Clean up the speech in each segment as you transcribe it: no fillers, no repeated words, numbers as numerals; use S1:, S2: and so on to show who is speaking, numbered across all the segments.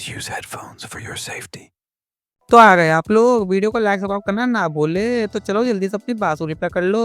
S1: use headphones for your safety.
S2: तो आ गए आप लोग। वीडियो को लाइक सब्सक्राइब करना ना भूले। तो चलो जल्दी से अपनी बांसुरी पकड़ लो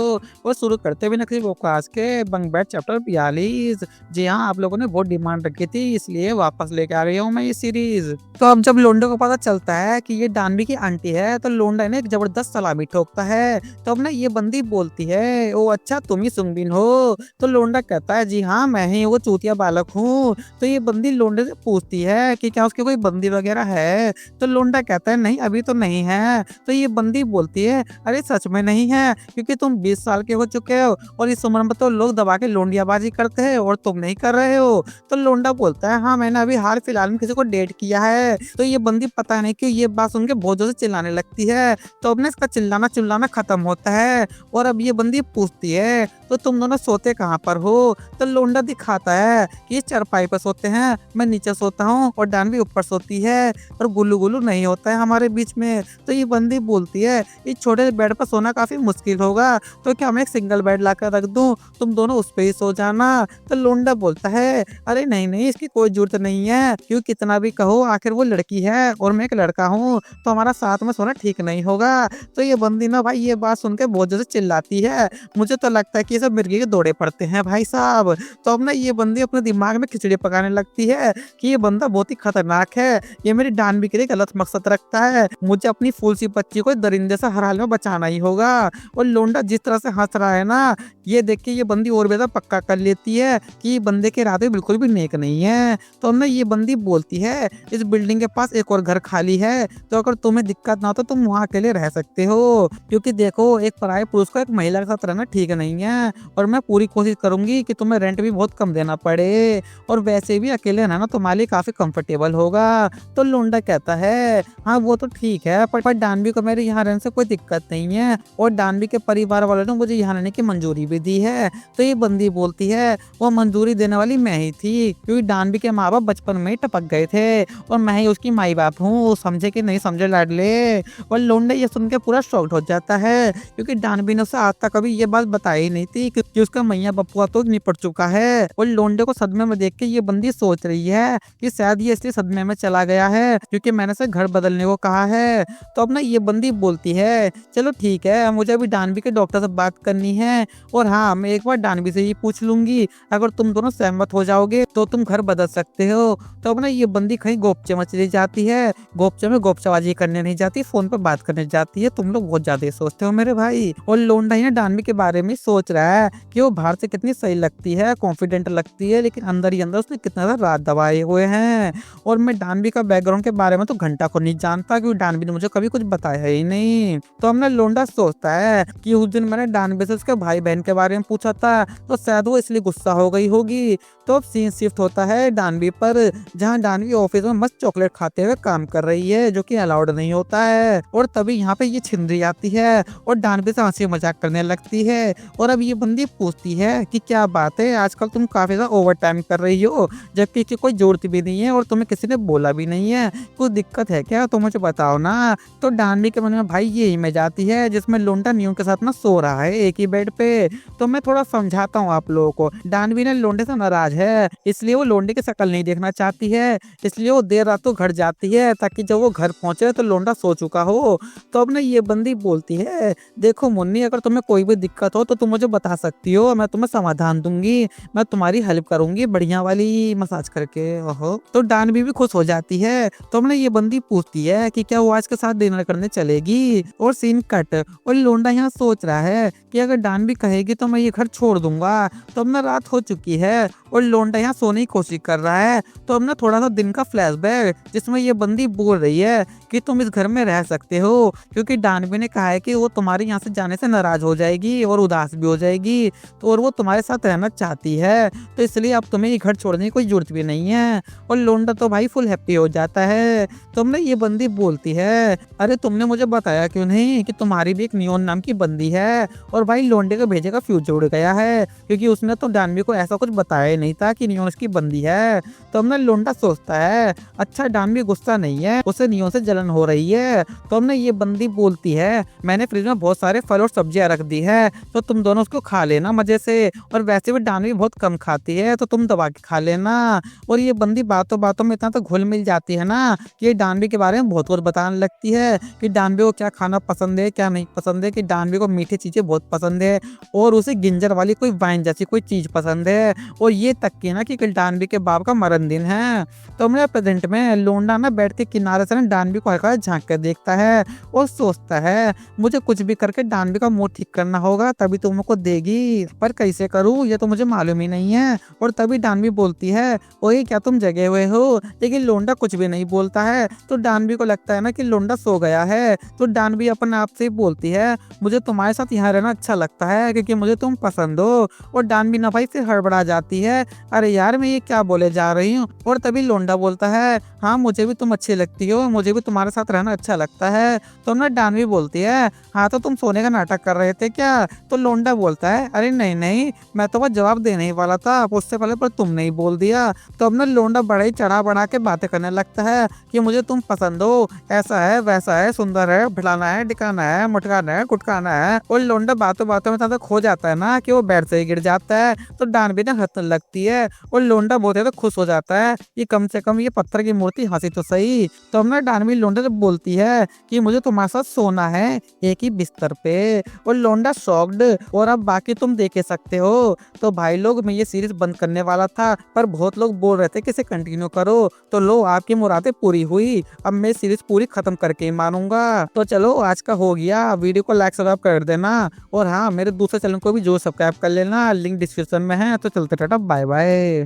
S2: और शुरू करते भी नकली पॉडकास्ट के बंक बैट चैप्टर 42। जी हाँ, आप लोगों ने बहुत डिमांड रखी थी, इसलिए वापस लेके आ रही हूँ मैं ये सीरीज। तो अब जब लोंडे को पता चलता है कि ये डानवी की आंटी है, तो लोंडा ने एक जबरदस्त सलामी ठोकता है। तो अब ना ये बंदी बोलती है, ओ अच्छा तुम ही सुंगबिन हो। तो लोंडा कहता है, जी हाँ मैं ही वो चूतिया बालक हूँ। तो ये बंदी लोंडे से पूछती है कि क्या उसकी कोई बंदी वगैरह है। तो लोंडा कहता है, नहीं अभी तो नहीं है। तो ये बंदी बोलती है, अरे सच में नहीं है, क्योंकि तुम 20 साल के हो चुके हो और इस उम्र में तो लोग दबा के लोंडियाबाजी करते हैं और तुम नहीं कर रहे हो। तो लोंडा बोलता है, हाँ मैंने अभी हाल फिलहाल में किसी को डेट किया है। तो ये बंदी पता नहीं क्यों ये बात सुन के बहुत जोर से चिल्लाने लगती है। तो अब ना इसका चिल्लाना चिल्लाना खत्म होता है और अब ये बंदी पूछती है, तो तुम दोनों सोते कहाँ पर हो। तो लोंडा दिखाता है कि ये चारपाई पर सोते हैं, मैं नीचे सोता हूँ और डानवी ऊपर सोती है और गुल्लू गुल्लू नहीं होता है हमारे बीच में। तो ये बंदी बोलती है, इस छोटे बेड पर सोना काफी मुश्किल होगा, तो क्या मैं एक सिंगल बेड लाकर रख दूं, तुम दोनों उस पे ही सो जाना। तो लोंडा बोलता है, अरे नहीं नहीं इसकी कोई जरूरत नहीं है, क्यों कितना भी कहो आखिर वो लड़की है और मैं एक लड़का हूँ, तो हमारा साथ में सोना ठीक नहीं होगा। तो ये बंदी ना भाई ये बात सुन के बहुत जोर से चिल्लाती है। मुझे तो लगता है कि ये सब मिर्गी के दौड़े पड़ते हैं भाई साहब। तो अब ना ये बंदी अपने दिमाग में खिचड़ी पकाने लगती है कि ये बंदा बहुत ही खतरनाक है, ये मेरी डानवी के लिए गलत मकसद रखता है, मुझे अपनी फूल सी बच्ची को दरिंदे से हर हाल में बचाना ही होगा। और लोंडा जिस तरह से हंस रहा है ना, ये देख के ये बंदी और बेहतर पक्का कर लेती है कि ये बंदे के इरादे बिल्कुल भी नेक नहीं है। तो अब ना ये बंदी बोलती है, इस बिल्डिंग के पास एक और घर खाली है, तो अगर तुम्हें दिक्कत ना हो तो तुम वहाँ अकेले रह सकते हो, क्योंकि देखो एक पराये पुरुष को एक महिला के साथ रहना ठीक नहीं है और मैं पूरी कोशिश करूंगी कि तुम्हें रेंट भी बहुत कम देना पड़े और वैसे भी अकेले रहना तुम्हारे लिए काफी कंफर्टेबल होगा। तो लोंडा कहता है, हाँ वो तो ठीक है, पर डानवी को मेरे यहाँ रहने से कोई दिक्कत नहीं है और डानवी के परिवार वालों ने मुझे यहाँ रहने की मंजूरी भी दी है। तो ये बंदी बोलती है, वो मंजूरी देने वाली मैं ही थी, क्योंकि डानवी के माँ बाप बचपन में ही टपक गए थे और मैं ही उसकी माई बाप हूँ, समझे कि नहीं समझे लाडले। और लोंडा ये सुन के पूरा शॉक्ड हो जाता है, क्योंकि डानवी ने उसे आज तक कभी ये बात बताई ही नहीं थी कि उसका मैया बपुआ तो निपट चुका है। और लोंडे को सदमे में देख के ये बंदी सोच रही है कि शायद ये इसलिए सदमे में चला गया है क्योंकि मैंने उसे घर बदलने को कहा है। तो अब ना ये बंदी बोलती है, चलो ठीक है, मुझे अभी डानवी के डॉक्टर से बात करनी है और हाँ मैं एक बार डानवी से ही पूछ लूंगी, अगर तुम दोनों सहमत हो जाओगे तो तुम घर बदल सकते हो। तो अब ना ये बंदी कहीं गोपचे में चली जाती है। गोपचे में गोपचाबाजी करने नहीं जाती, फोन पर बात करने जाती है। तुम लोग बहुत ज्यादा सोचते हो मेरे भाई। और लोंडा ही ना डानवी के बारे में सोच रहा है कि वो बाहर से कितनी सही लगती है, कॉन्फिडेंट लगती है, लेकिन अंदर ही अंदर उसने कितना ज्यादा रात दबाए हुए हैं। और मैं डानवी का बैकग्राउंड के बारे में तो घंटा को नहीं जानता, क्योंकि डानवी ने मुझे कभी कुछ बताया ही नहीं। तो हमने लोंडा सोचता है कि उस दिन मैंने डानवी से उसके भाई बहन के बारे में पूछा था, तो शायद वो इसलिए गुस्सा हो गई होगी। तो अब सीन शिफ्ट होता है डानवी पर, जहाँ डानवी ऑफिस में मस्त चॉकलेट खाते हुए काम कर रही है, जो कि अलाउड नहीं होता है। और तभी यहाँ पे ये छिंदरी आती है और डानवी से हंसी मजाक करने लगती है। और अब ये बंदी पूछती है कि क्या बात है, आजकल तुम काफी ज्यादा ओवर टाइम कर रही हो, जबकि इसकी कोई जरूरत भी नहीं है और तुम्हें किसी ने बोला भी नहीं है, कुछ दिक्कत है क्या, तो मुझे बताओ ना। तो डानवी के मन में भाई ये इमेज आती है जिसमें लोंडा न्यू के साथ ना सो रहा है एक ही बेड पे। तो मैं थोड़ा समझाता हूँ आप लोगों को, डानवी ने लोंडे से नाराज है, इसलिए वो लोंडे की शक्ल नहीं देखना चाहती है, इसलिए वो देर रात को घर जाती है ताकि जब वो घर पहुंचे तो लोंडा सो चुका हो। तो अब ना ये बंदी बोलती है, देखो मुन्नी अगर तुम्हें कोई भी दिक्कत हो तो तुम मुझे बता सकती हो, मैं तुम्हें समाधान दूंगी, मैं तुम्हारी हेल्प करूंगी बढ़िया वाली मसाज करके। ओहो। तो डानवी भी खुश हो जाती है। तो हमने ये बंदी पूछती है कि क्या वो आज के साथ डिनर करने चलेगी। और सीन कट। और लोंडा यहाँ सोच रहा है कि अगर डानवी कहेगी तो मैं ये घर छोड़ दूंगा। तो अब ना रात हो चुकी है और लोंडा यहाँ सोने की कोशिश कर रहा है। तो अब ना थोड़ा सा दिन का फ्लैशबैक, जिसमें ये बंदी बोल रही है कि तुम इस घर में रह सकते हो, क्योंकि डानवी ने कहा है कि वो तुम्हारे यहाँ से जाने से नाराज हो जाएगी और उदास भी हो जाएगी, तो और वो तुम्हारे साथ रहना चाहती है, तो इसलिए अब तुम्हें ये घर छोड़ने की कोई जरूरत भी नहीं है। और लोंडा तो भाई फुल हैप्पी हो जाता है। तुमने ये बंदी बोलती है, अरे तुमने मुझे बताया क्यों नहीं कि तुम्हारी भी एक नियोन नाम की बंदी है। और भाई लोंडे के भेजे का फ्यूज उड़ गया है, क्योंकि उसने तो डानवी को ऐसा कुछ बताया नहीं था कि नियोन उसकी बंदी है। तो हमने लोंडा सोचता है अच्छा डानवी गुस्सा नहीं है, उसे नियोन से जलन हो रही है। तो हमने ये बंदी बोलती है मैंने फ्रिज में बहुत सारे फल और सब्जियां रख दी है, तो तुम दोनों उसको खा लेना मजे से, और वैसे भी डानवी बहुत कम खाती है तो तुम दबा के खा लेना। और ये बंदी बातों बातों में इतना तो घुल मिल जाती है ना कि ये डानवी के बारे में बहुत कुछ बताने लगती है कि डानवी को क्या खाना पसंद है क्या नहीं पसंद है, कि डानवी को मीठी चीजें बहुत पसंद है और उसे गिंजर वाली कोई वाइन जैसी कोई चीज पसंद है, और ये तक की ना कि कल डानवी के बाप का मरण दिन है। तो हमने प्रेजेंट में लोंडा ना बैठ के किनारे से ना डानवी को हल्का झांक कर देखता है और सोचता है मुझे कुछ भी करके डानवी का मूड ठीक करना होगा तभी तुमको देगी, पर कैसे करूँ ये तो मुझे मालूम ही नहीं है। और तभी डानवी बोलती है ओए क्या तुम जगे हुए हो, लेकिन लोंडा कुछ भी नहीं बोलता है। तो डानवी को लगता है ना कि लोंडा सो गया है। तो डानवी अपने आप से बोलती है मुझे तुम्हारे साथ यहाँ रहना अच्छा लगता है क्योंकि मुझे तुम पसंद हो। और डानवी ना भाई फिर हड़बड़ा जाती है अरे यार मैं ये क्या बोले जा रही हूँ। और तभी लोंडा बोलता है हाँ मुझे भी तुम अच्छी लगती हो, मुझे भी तुम्हारे साथ रहना अच्छा लगता है। तो ना डानवी बोलती है हाँ तो तुम सोने का नाटक कर रहे थे क्या। तो लोंडा बोलता है अरे नहीं नहीं मैं तो बस जवाब देने ही वाला था उससे पहले, पर तुमने ही बोल दिया। तो अब ना लोंडा बड़ा ही चढ़ा बढ़ा के बातें करने लगता है कि मुझे तुम पसंद हो, ऐसा है वैसा है, सुंदर है, भिलाना है, डिकाना है, मुटकाना है, कुटकाना है। और लोंडा बातों बातों में इतना खो जाता है ना कि वो बेड से ही गिर जाता है। तो डानवी ने हंसने लगती है और लोंडा बहुत ज्यादा खुश हो जाता है कि कम से कम ये पत्थर की मूर्ति हंसी तो सही। तो अब ना डानवी लोंडा से बोलती है कि मुझे तुम्हारे साथ सोना है एक ही बिस्तर पे। और लोंडा शॉक्ड और अब बाकी तुम देख सकते हो। तो भाई लोग मैं ये सीरीज बंद करने वाला था पर बहुत लोग बोल रहे थे कि इसे कंटिन्यू करो, तो लो आपकी मुरादें पूरी हुई। अब मैं सीरीज पूरी खत्म करके ही मानूंगा। तो चलो आज का हो गया, वीडियो को लाइक सब्सक्राइब कर देना और हाँ मेरे दूसरे चैनल को भी जो सब्सक्राइब कर लेना, लिंक डिस्क्रिप्शन में है। तो चलते टाटा बाय बाय।